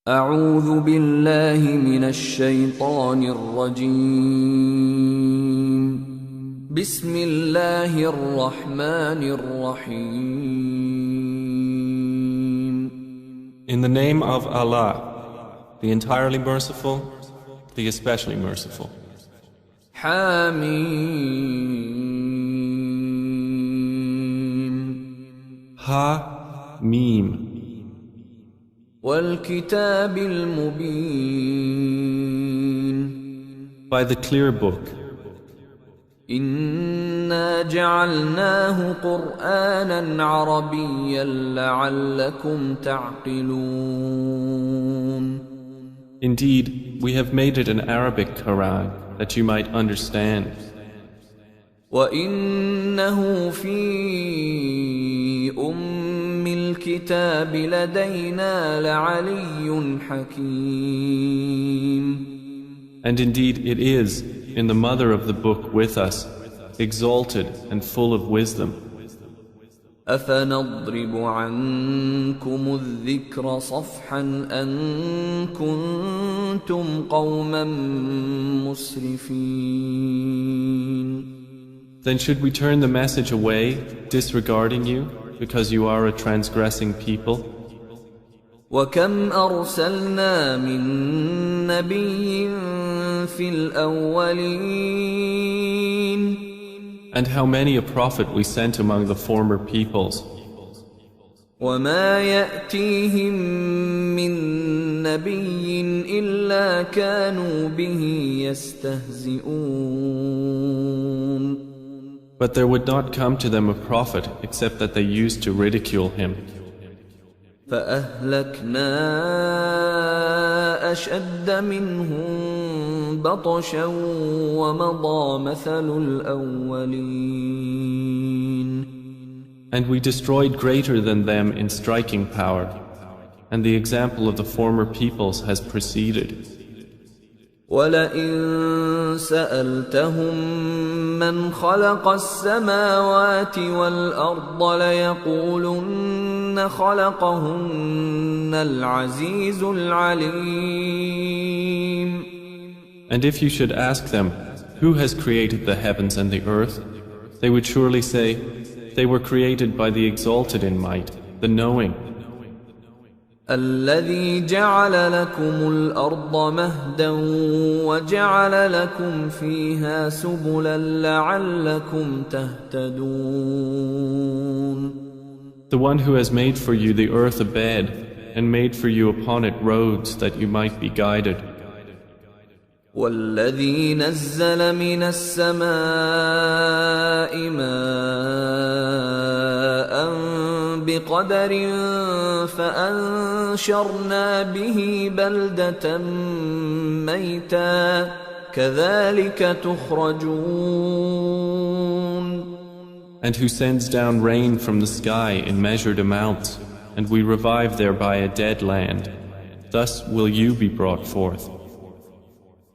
أعوذ بالله من الشيطان الرجيم. بسم الله الرحمن الرحيم. In the name of Allah, the entirely merciful, the especially merciful. حاميم. Ha, Mim. والكتاب المبين. By the clear book. إنا جعلناه قرآنا عربيا لعلكم تعقلون. Indeed, we have made it an Arabic Quran that you might understand. وإنه في الكتاب لدينا لعلي حكيم. And indeed it is in the mother of the book with us, exalted and full of wisdom. أفنضرب عنكم الذكر صفحا أن كنتم قوما مسرفين. Then should we turn the message away, disregarding you, because you are a transgressing people? وكم أرسلنا من نبي في الأولين. And how many a prophet we sent among the former peoples. وما يأتيهم من نبي إلا كانوا به يستهزئون. But there would not come to them a prophet except that they used to ridicule him. فأهلكنا أشد منهم بطشا ومضى مثل الأولين. And we destroyed greater than them in striking power, and the example of the former peoples has preceded. ولئن سألتهم من خلق السماوات والأرض ليقولن خلقهن العزيز العليم. And if you should ask them, who has created the heavens and the earth, they would surely say, they were created by the exalted in might, the knowing. الذي جعل لكم الأرض مهدا وجعل لكم فيها سبلا لعلكم تهتدون. The one who has made for you the earth a bed and made for you upon it roads that you might be guided. والذي نزل من السماء ماء بقدر فأنشرنا به بلدة ميتا كذلك تخرجون. And who sends down rain from the sky in measured amounts, and we revive thereby a dead land. Thus will you be brought forth.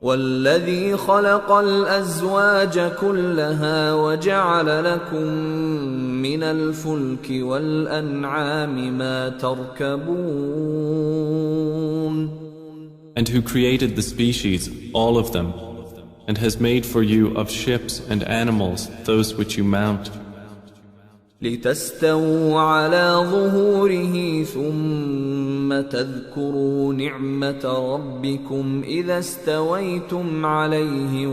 والذي خلق الأزواج كلها وجعل لكم من الفلك والأنعام ما تركبون. And who created the species, all of them, and has made for you of ships and animals those which you mount. لتستووا على ظهوره ثم تذكروا نعمة ربكم إذا استويتم عليه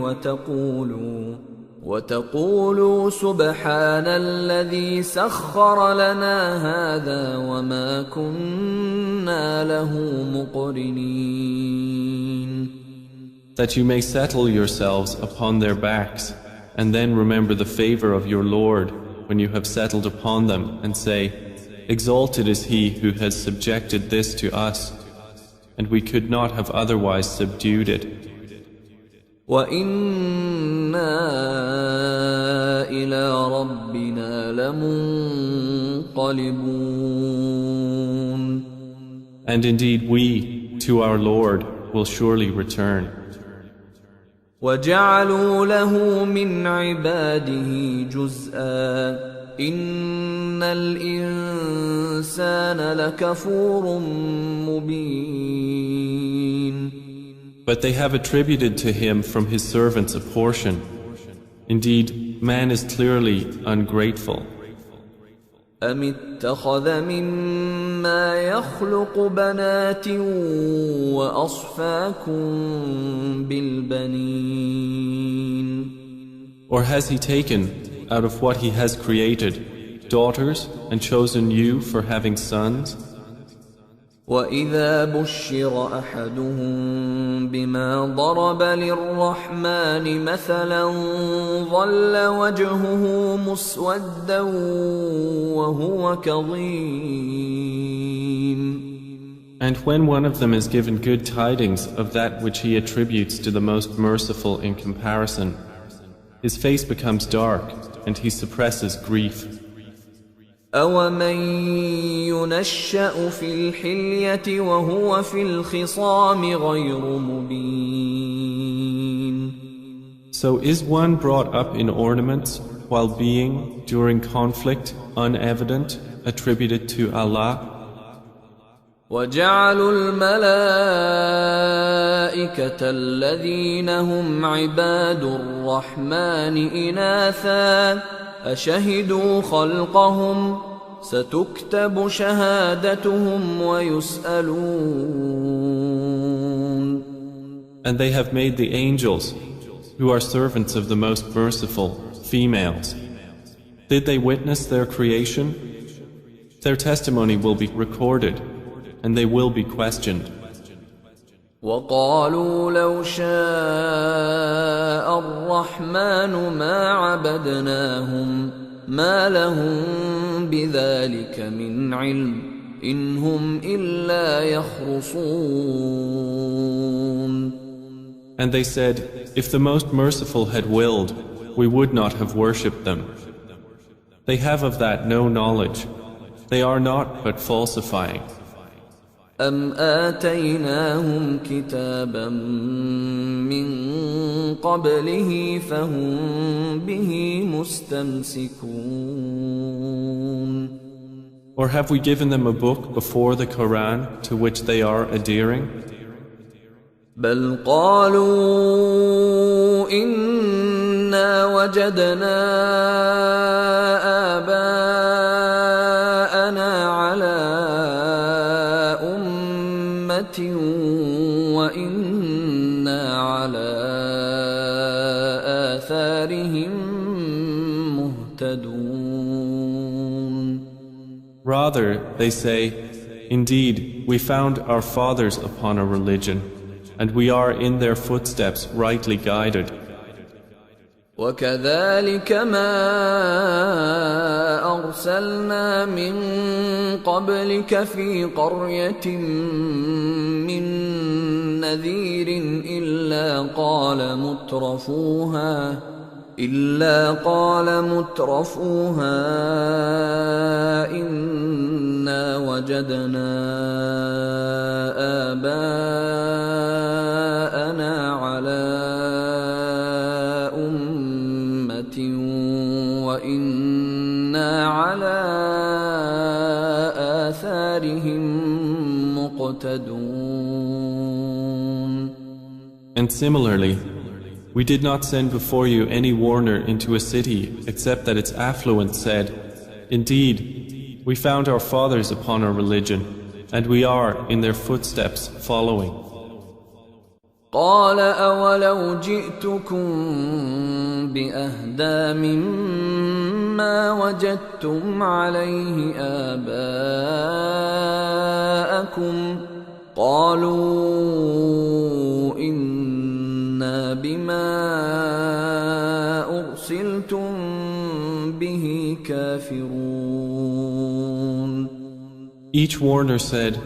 وتقولوا سبحان الذي سخر لنا هذا وما كنا له مقرنين. That you may settle yourselves upon their backs, and then remember the favor of your Lord when you have settled upon them, and say, exalted is he who has subjected this to us, and we could not have otherwise subdued it. وَإِنَّا إِلَى رَبِّنَا لَمُنقَلِبُونَ. And indeed we, to our Lord, will surely return. وَجَعَلُوا لَهُ مِنْ عِبَادِهِ جُزْءًا إن الإنسان لكفور مبين. But they have attributed to him from his servants a portion. Indeed, man is clearly ungrateful. أم اتخذ مما يخلق بنات وأصفاكم بالبنين. Or has he taken, out of what he has created, daughters and chosen you for having sons? وإذا بشر أحدهم بما ضرب للرحمن مثلا ظل وجهه مسودا وهو كظيم. And when one of them is given good tidings of that which he attributes to the most merciful in comparison, his face becomes dark and he suppresses grief. أَوَمَن يُنَشَّأُ فِي الْحِلْيَةِ وَهُوَ فِي الْخِصَامِ غَيْرُ مُبِينٍ. So is one brought up in ornaments while being, during conflict, unevident, attributed to Allah? وَجَعَلُوا الْمَلَائِكَةَ الَّذِينَ هُمْ عِبَادُ الرَّحْمَنِ إِنَاثًا أشهدوا خلقهم ستكتب شهادتهم ويسألون. And they have made the angels, who are servants of the most merciful, females. Did they witness their creation? Their testimony will be recorded, and they will be questioned. وقالوا لو شاء الرحمن ما عبدناهم ما لهم بذلك من علم إن هم إلا يخرصون. And they said, if the most merciful had willed, we would not have worshipped them. They have of that no knowledge. They are not but falsifying. أَمْ آتَيْنَاهُمْ كِتَابًا مِّن قَبْلِهِ فَهُمْ بِهِ مُسْتَمْسِكُونَ. Or have we given them a book before the Quran to which they are adhering? بَلْ قَالُوا إِنَّا وَجَدْنَا آبَاءَنَا عَلَىٰ وَإِنَّا عَلَىٰ آثَارِهِم مُهْتَدُونَ. Rather, they say, indeed, we found our fathers upon a religion, and we are in their footsteps rightly guided. وَكَذَلِكَ مَا أَرْسَلْنَا مِن قَبْلِكَ فِي قَرْيَةٍ مِّن نَّذِيرٍ إِلَّا قَالَ مُتْرَفُوهَا إِنَّا وَجَدْنَا آبَاءَنَا عَلَىٰ وَإِنَّا عَلَىٰ آثَارِهِم مُقْتَدُونَ. And similarly, we did not send before you any warner into a city except that its affluent said, indeed, we found our fathers upon a religion, and we are in their footsteps following. قال أولو جئتكم بأهدى مما وجدتم عليه آباءكم قالوا إنا بما أرسلتم به كافرون. Each warner said,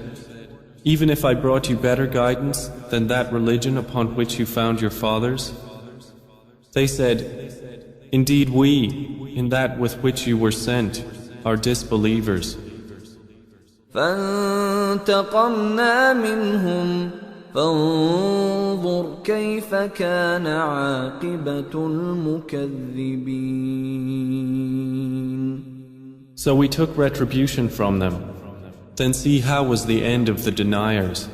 even if I brought you better guidance than that religion upon which you found your fathers? They said, indeed we, in that with which you were sent, are disbelievers. فانتقمنا منهم فانظر كيف كان عاقبة المكذبين. So we took retribution from them. Then see how was the end of the deniers.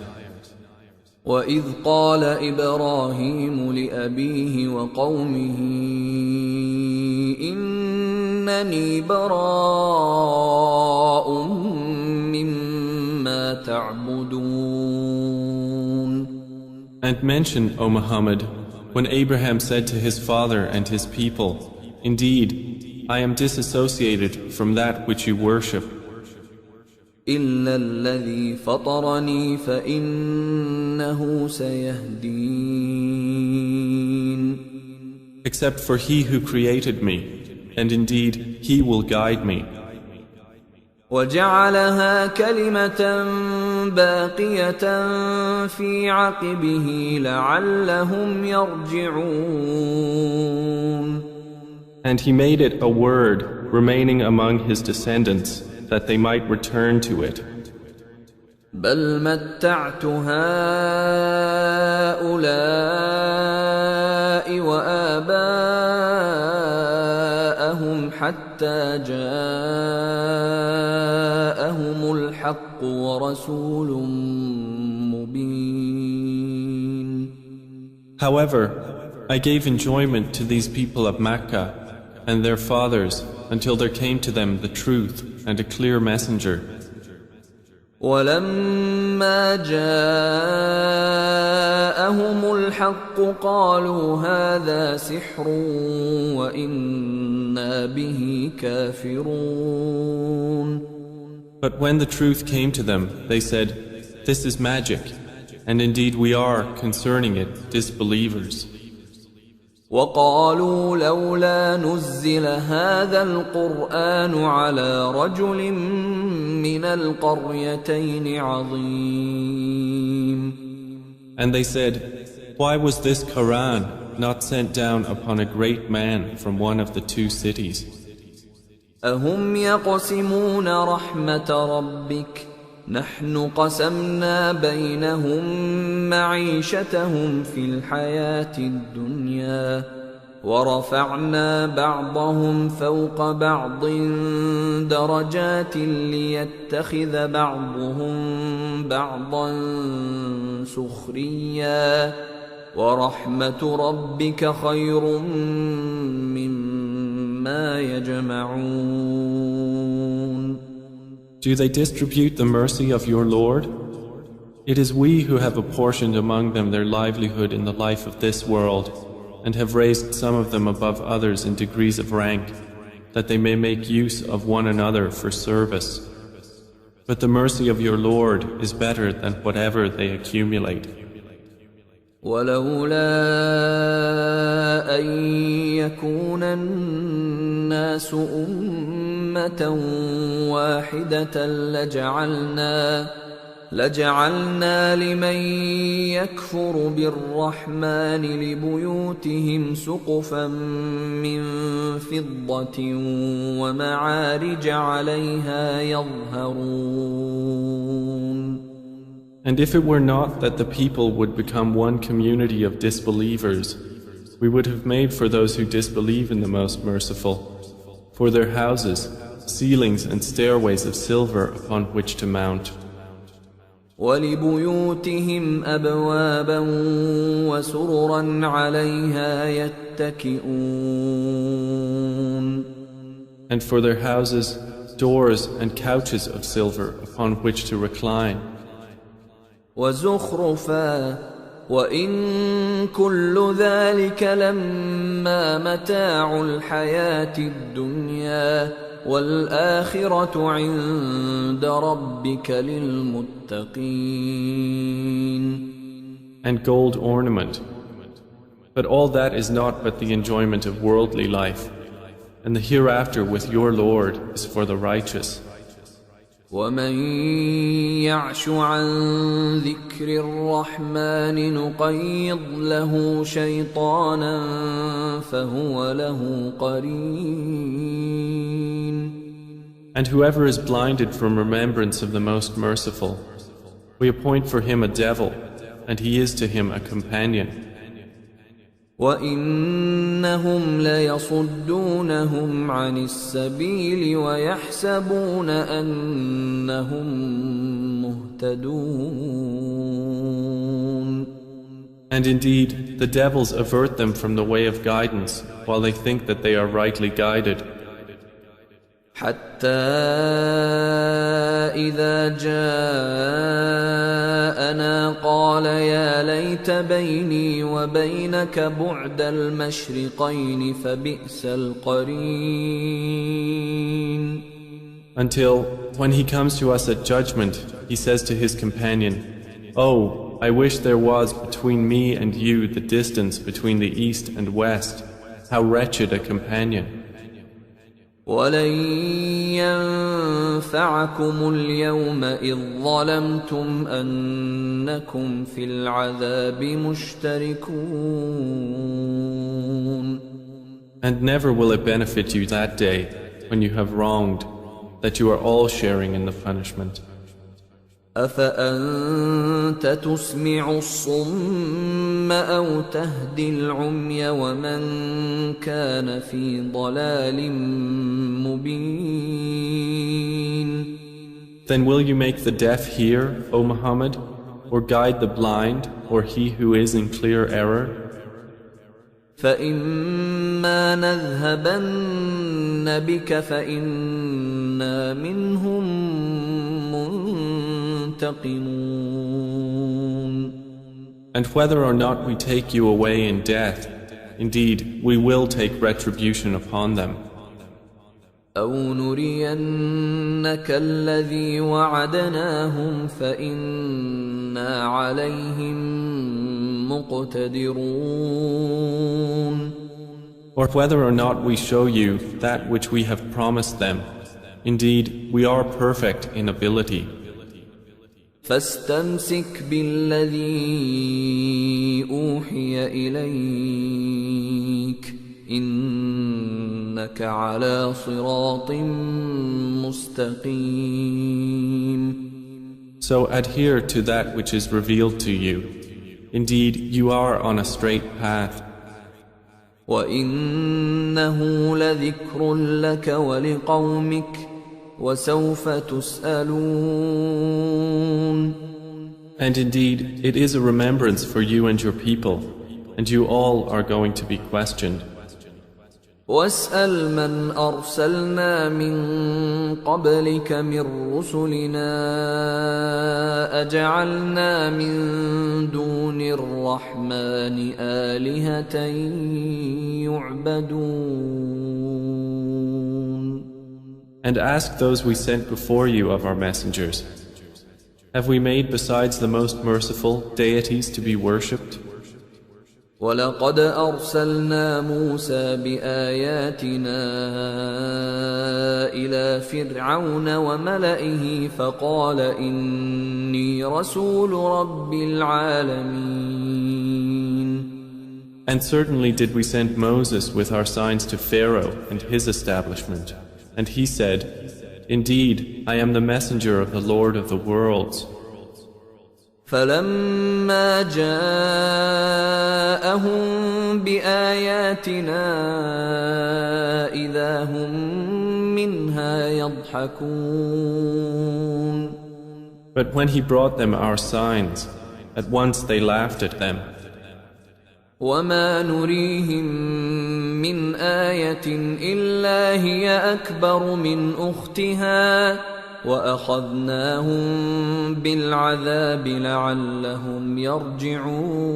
وَإِذْ قَالَ إِبْرَاهِيمُ لِأَبِيهِ وَقَوْمِهِ إِنَّنِي بَرَاءٌ مِّمَّا تَعْبُدُونَ. And mention, O Muhammad, when Abraham said to his father and his people, Indeed, I am disassociated from that which you worship. إِلَّا الَّذِي فَطَرَنِي فَإِنَّهُ سَيَهْدِينِ. Except for He who created me, and indeed He will guide me. وَجَعَلَهَا كَلِمَةً بَاقِيَةً فِي عَقِبِهِ لَعَلَّهُمْ يَرْجِعُونَ. And He made it a word remaining among His descendants, that they might return to it. بَلْ مَتَّعْتُ هَؤُلَاءِ وَآبَاءَهُمْ حَتَّى جَاءَهُمُ الْحَقُّ وَرَسُولٌ مُبِينٌ. However, I gave enjoyment to these people of Mecca and their fathers until there came to them the truth and a clear messenger. وَلَمَّا جَاءَهُمُ الْحَقُّ قَالُوا هَذَا سِحْرٌ وَإِنَّا بِهِ كَافِرُونَ. But when the truth came to them, they said, This is magic, and indeed we are, concerning it, disbelievers. وَقَالُوا لَوْلَا نُزِّلَ هَذَا الْقُرْآنُ عَلَى رَجُلٍ مِّنَ الْقَرْيَتَيْنِ عَظِيمٍ. And they said, Why was this Quran not sent down upon a great man from one of the two cities? أَهُمْ يَقْسِمُونَ رَحْمَةَ رَبِّكَ نحن قسمنا بينهم معيشتهم في الحياة الدنيا ورفعنا بعضهم فوق بعض درجات ليتخذ بعضهم بعضا سخريا ورحمة ربك خير مما يجمعون. Do they distribute the mercy of your Lord? It is we who have apportioned among them their livelihood in the life of this world, and have raised some of them above others in degrees of rank, that they may make use of one another for service. But the mercy of your Lord is better than whatever they accumulate. ولولا أن يكون الناس أمة واحدة لجعلنا لمن يكفر بالرحمن لبيوتهم سقفا من فضة ومعارج عليها يظهرون. And if it were not that the people would become one community of disbelievers, we would have made for those who disbelieve in the Most Merciful, for their houses, ceilings and stairways of silver upon which to mount. وَلِبُيُوتِهِمْ أَبْوَابًا وَسُرُرًا عَلَيْهَا يَتَّكِئُونَ. And for their houses, doors and couches of silver upon which to recline. وَزُخْرُفًا وَإِن كُلُّ ذَلِكَ لَمَّا مَتَاعُ الْحَيَاةِ الدُّنْيَا وَالْآخِرَةُ عِندَ رَبِّكَ لِلْمُتَّقِينَ. And gold ornament. But all that is not but the enjoyment of worldly life, and the hereafter with your Lord is for the righteous. وَمَن يَعْشُ عَن ذِكْرِ الرَّحْمَنِ نُقَيِّضْ لَهُ شَيْطَانًا فَهُوَ لَهُ قَرِينٌ. And whoever is blinded from remembrance of the Most Merciful, we appoint for him a devil, and he is to him a companion. وإنهم ليصدونهم عن السبيل ويحسبون أنهم مهتدون. And indeed, the devils avert them from the way of guidance, while they think that they are rightly guided. حتى إذا جاءنا قال يا ليت بيني وبينك بعد المشرقين فبئس القرين. Until, when he comes to us at judgment, he says to his companion, "Oh, I wish there was between me and you the distance between the east and west. How wretched a companion." ولن ينفعكم اليوم إذ ظلمتم أنكم في العذاب مشتركون. And never will it benefit you that day, when you have wronged, that you are all sharing in the punishment. أفأنت تسمع الصم أو تهدي العمي ومن كان في ضلال مبين. Then will you make the deaf hear, O Muhammad, or guide the blind, or he who is in clear error? فإما نذهبن بك فإنا منهم منتقمون. And whether or not we take you away in death, indeed we will take retribution upon them. أو نرينك الذي وعدناهم فإنا عليهم مقتدرون. Or whether or not we show you that which we have promised them, indeed we are perfect in ability. فاستمسك بالذي أوحي إليك إنك على صراط مستقيم. So adhere to that which is revealed to you. Indeed, you are on a straight path. وإنه لذكر لك ولقومك وسوف تسألون. And indeed, it is a remembrance for you and your people, and you all are going to be questioned. واسأل من أرسلنا من قبلك من رسلنا أجعلنا من دون الرحمن آلهة يعبدون. And ask those we sent before you of our messengers, have we made besides the most merciful deities to be worshipped? ولقد أرسلنا موسى بآياتنا إلى فرعون وملئه فقال إني رسول رب العالمين. And certainly did we send Moses with our signs to Pharaoh and his establishment, and he said, "Indeed, I am the messenger of the Lord of the worlds." فلما جاءهم بآياتنا إذا هم منها يضحكون. But when he brought them our signs, at once they laughed at them. وما نريهم من آية إلا هي أكبر من أختها وأخذناهم بالعذاب لعلهم يرجعون.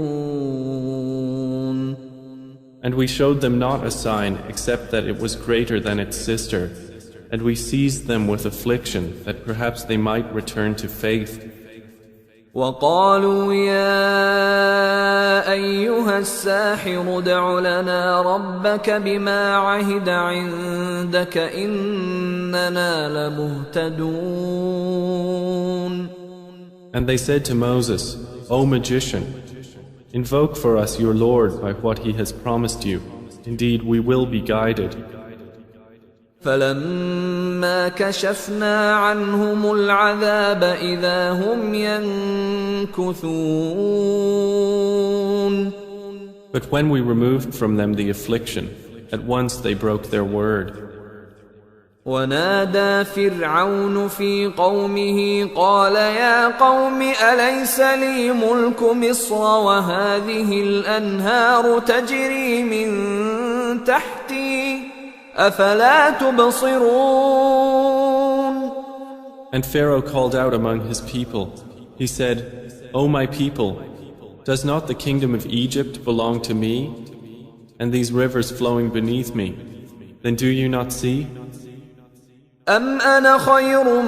And we showed them not a sign except that it was greater than its sister, and we seized them with affliction that perhaps they might return to faith. وقالوا يا أيها الساحر ادع لنا ربك بما عهد عندك إننا لمهتدون. And they said to Moses, "O magician, invoke for us your Lord by what he has promised you. Indeed, we will be guided." فلما كشفنا عنهم العذاب إذا هم ينكثون. But when we removed from them the affliction, at once they broke their word. ونادى فرعون في قومه قال يا قوم أليس لي ملك مصر وهذه الأنهار تجري من تحتي أفلا تبصرون. And Pharaoh called out among his people. He said, O my people, does not the kingdom of Egypt belong to me, and these rivers flowing beneath me? Then do you not see? أم أنا خير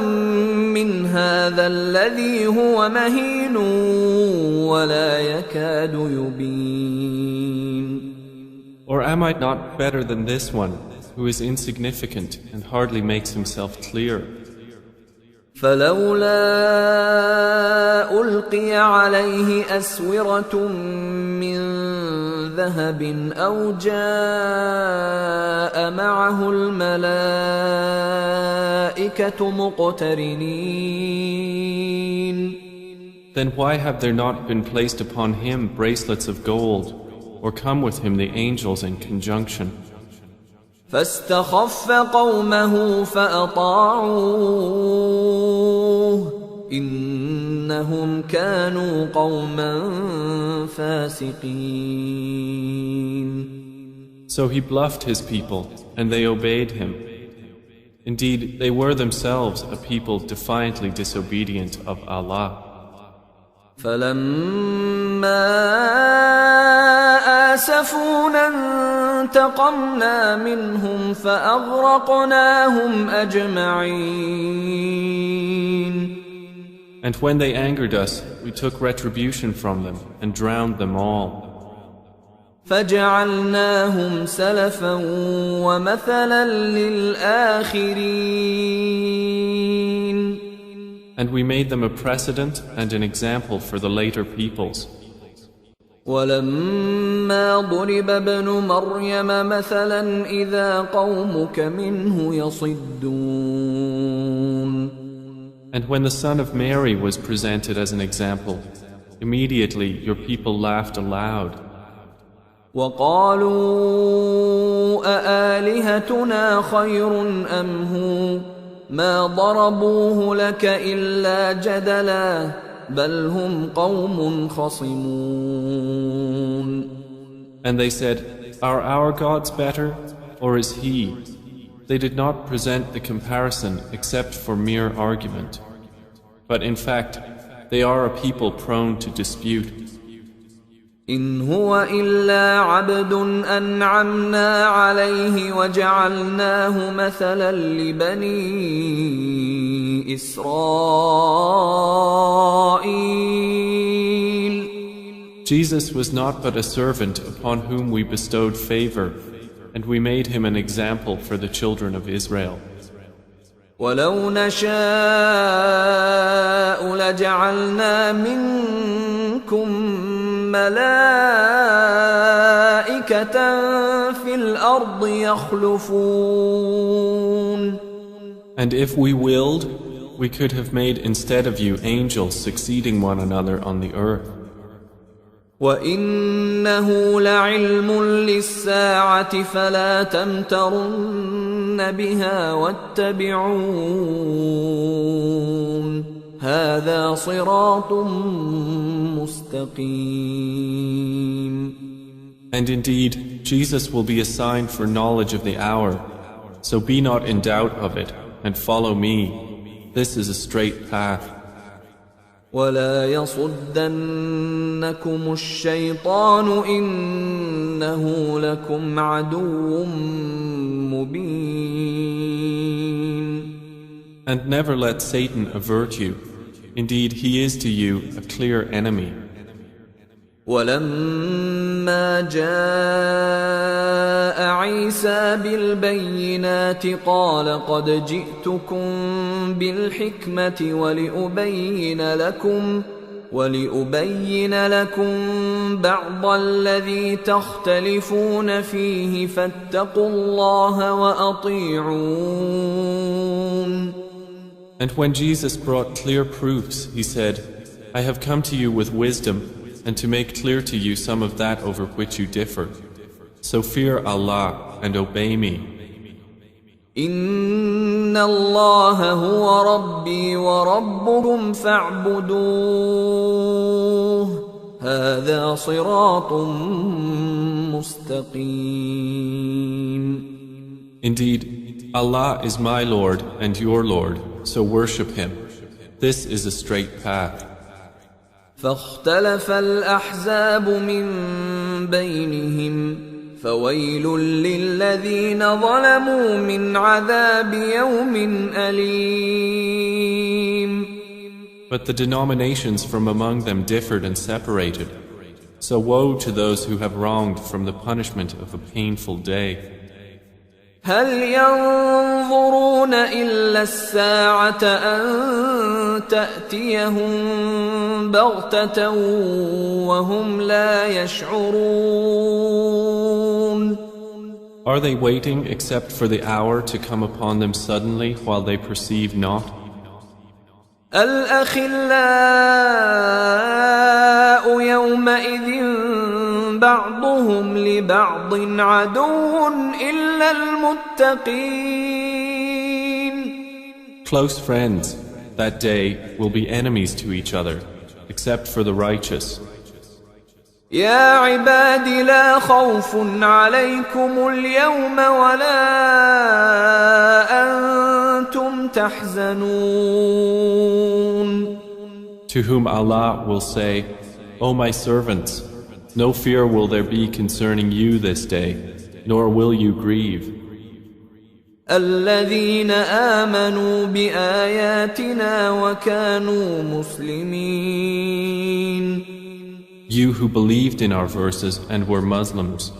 من هذا الذي هو مهين ولا يكاد يبين. Or am I not better than this one, who is insignificant and hardly makes himself clear? فلولا ألقي عليه أسورة من ذهب أو جاء معه الملائكة مقترنين. Then why have there not been placed upon him bracelets of gold, or come with him the angels in conjunction? فاستخف قومه فأطاعوه إنهم كانوا قوما فاسقين. So he bluffed his people, and they obeyed him. Indeed, they were themselves a people defiantly disobedient of Allah. فلما آسفونا انتقمنا منهم فأغرقناهم أجمعين. And when they angered us, we took retribution from them and drowned them all. فجعلناهم سلفا ومثلا للآخرين. And we made them a precedent and an example for the later peoples. ولما ضرب ابن مريم مثلا إذا قومك منه يصدون. And when the son of Mary was presented as an example, immediately your people laughed aloud. وقالوا أآلهتنا خير أم هو ما ضربوه لك إلا جدلا بل هم قوم خصمون. And they said, Are our gods better, or is he? They did not present the comparison except for mere argument. But in fact, they are a people prone to dispute. إن هو إلا عبد أنعمنا عليه وجعلناه مثلا لبني إسرائيل. Jesus was not but a servant upon whom we bestowed favor, and we made him an example for the children of Israel. ولو نشاء لجعلنا منكم ملائكة في الأرض يخلفون. And if we willed, we could have made instead of you angels succeeding one another on the earth. وإنه لعلم للساعة فلا تمترن بها واتبعون هذا صراط مستقيم. And indeed, Jesus will be a sign for knowledge of the hour, so be not in doubt of it, and follow me. This is a straight path. ولا يصدنكم الشيطان إنه لكم عدو مبين. And never let Satan avert you. Indeed, he is to you a clear enemy. ولما جاء عيسى بالبينات قال قد جئتكم بالحكمة ولأبين لكم بعض الذي تختلفون فيه فاتقوا الله وأطيعون. And when Jesus brought clear proofs, he said, I have come to you with wisdom, and to make clear to you some of that over which you differ. So fear Allah and obey me. إن الله هو ربي وربكم فاعبدوه هذا صراط مستقيم. Indeed, Allah is my Lord and your Lord, so worship Him. This is a straight path. فاختلف الأحزاب من بينهم فويل للذين ظلموا من عذاب يوم أليم. But the denominations from among them differed and separated. So woe to those who have wronged from the punishment of a painful day. هل ينظرون إلا الساعة أن تأتيهم بغتة وهم لا يشعرون. Are they waiting except for the hour to come upon them suddenly while they perceive not? الأخلاء يومئذ بعضهم لبعض عدو إلا المتقين. Close friends that day will be enemies to each other, except for the righteous. يا عباد لا خوف عليكم اليوم ولا أنتم تحزنون. To whom Allah will say, O my servants, no fear will there be concerning you this day, nor will you grieve. الذين آمنوا بآياتنا وكانوا مسلمين. You who believed in our verses and were Muslims.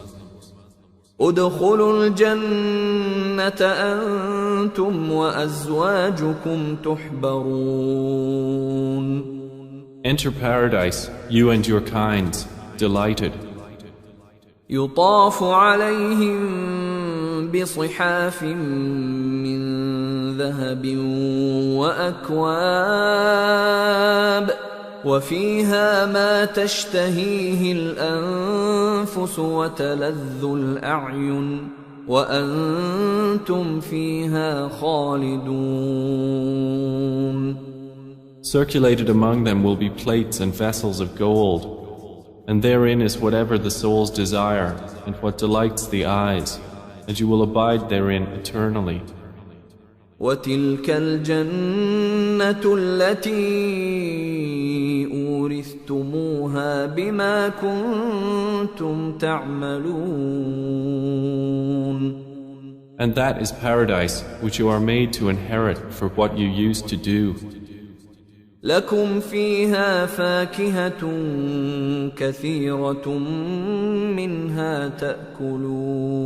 ادخلوا الجنة أنتم وأزواجكم تحبرون. Enter paradise, you and your kinds, delighted. يطاف عليهم بصحاف من ذهب وأكواب وفيها ما تشتهيه الأنفس وتلذ الأعين وأنتم فيها خالدون. Circulated among them will be plates and vessels of gold, and therein is whatever the souls desire and what delights the eyes, and you will abide therein eternally. وتلك الجنة التي أورثتموها بما كنتم تعملون. And that is paradise which you are made to inherit for what you used to do. لكم فيها فاكهة كثيرة منها تأكلون.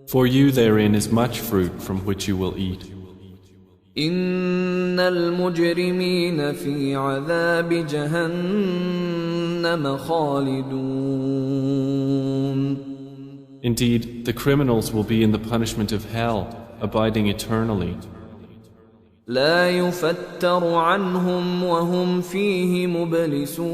For you therein is much fruit from which you will eat. إن المجرمين في عذاب جهنم خالدون. Indeed, the criminals will be in the punishment of hell, abiding eternally. لا يفتر عنهم وهم فيه مبلسون.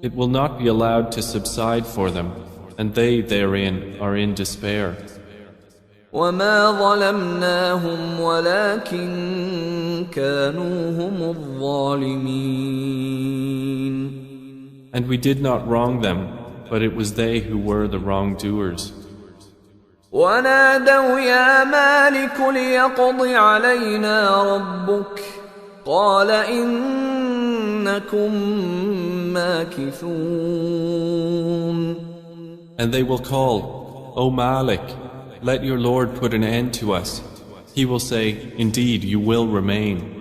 It will not be allowed to subside for them, and they therein are in despair. وما ظلمناهم ولكن كانوا هم الظالمين. And we did not wrong them, but it was they who were the wrongdoers. ونادوا يا مالك ليقض علينا ربك قال إنكم ماكثون. And they will call, O Malik, let your Lord put an end to us. He will say, indeed, you will remain.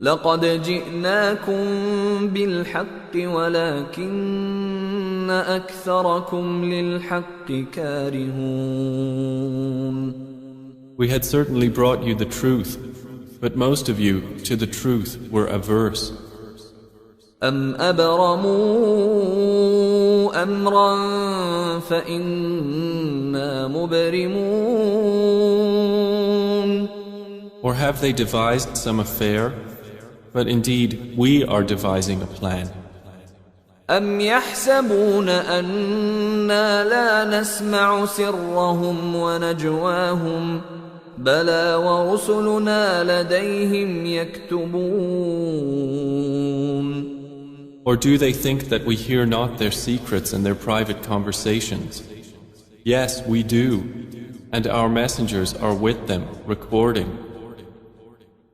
لقد جئناكم بالحق ولكن أكثركم للحق كارهون. We had certainly brought you the truth, but most of you to the truth were averse. أم أبرموا أمرا فإنا مبرمون. Or have they devised some affair? But indeed, we are devising a plan. أم يحسبون أنا لا نسمع سرهم ونجواهم بلى ورسلنا لديهم يكتبون. Or do they think that we hear not their secrets and their private conversations? Yes, we do, and our messengers are with them, recording.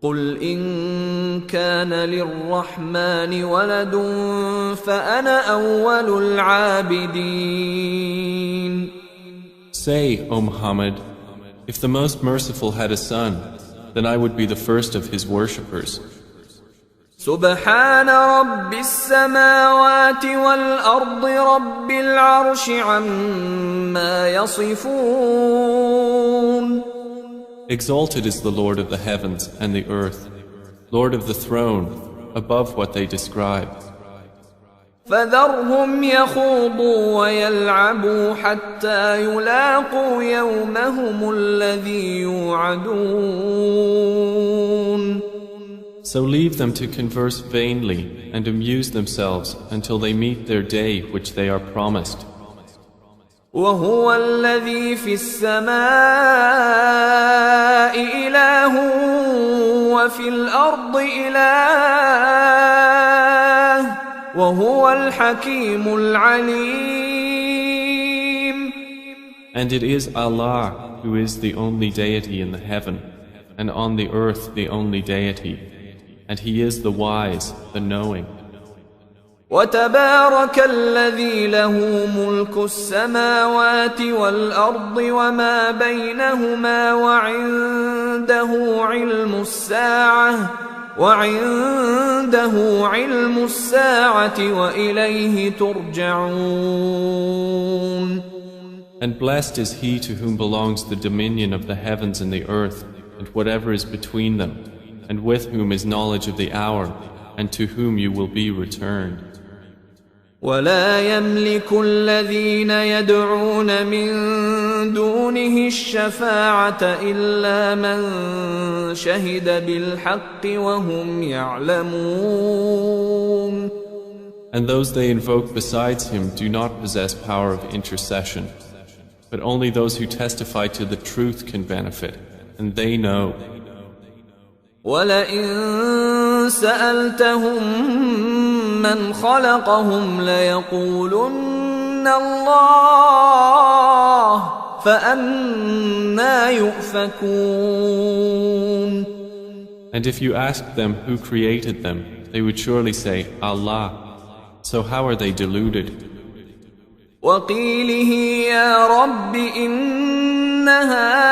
قل إن كان للرحمن ولد فأنا أول العابدين. Say, O Muhammad, if the Most Merciful had a son, then I would be the first of his worshippers. سبحان رب السماوات والأرض رب العرش عما يصفون. Exalted is the Lord of the heavens and the earth, Lord of the throne, above what they describe. فذرهم يخوضوا ويلعبوا حتى يلاقوا يومهم الذي يوعدون. So leave them to converse vainly and amuse themselves until they meet their day which they are promised. وهو الذي في السماء إله وفي الأرض إله وهو الحكيم العليم. And it is Allah who is the only deity in the heaven, and on the earth the only deity, and He is the wise, the knowing. وتبارك الذي له ملك السماوات والأرض وما بينهما وعنده علم الساعة وإليه ترجعون. And blessed is he to whom belongs the dominion of the heavens and the earth and whatever is between them, and with whom is knowledge of the hour, and to whom you will be returned. ولا يملك الذين يدعون من دونه الشفاعة إلا من شهد بالحق وهم يعلمون. And those they invoke besides him do not possess power of intercession, but only those who testify to the truth can benefit, and they know. وَلَئِن سَأَلْتَهُم مَّنْ خَلَقَهُمْ لَيَقُولُنَّ اللَّهُ فَأَنَّىٰ يُؤْفَكُونَ. And if you asked them who created them, they would surely say, Allah. So how are they deluded? وَقِيلِهِ يَا رَبِّ إِنَّ هَٰؤُلَاءِ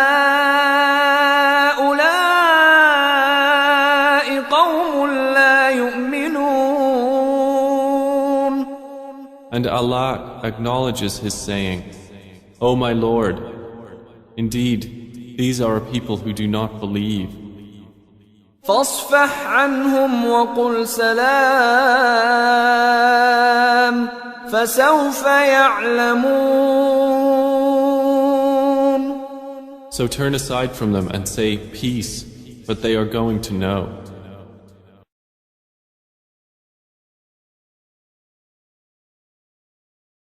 قَوْمٌ لَّا يُؤْمِنُونَ. And Allah acknowledges His saying, O my Lord, indeed, these are a people who do not believe. فاصفح عنهم وقل سلام فسوف يعلمون. So turn aside from them and say peace, but they are going to know.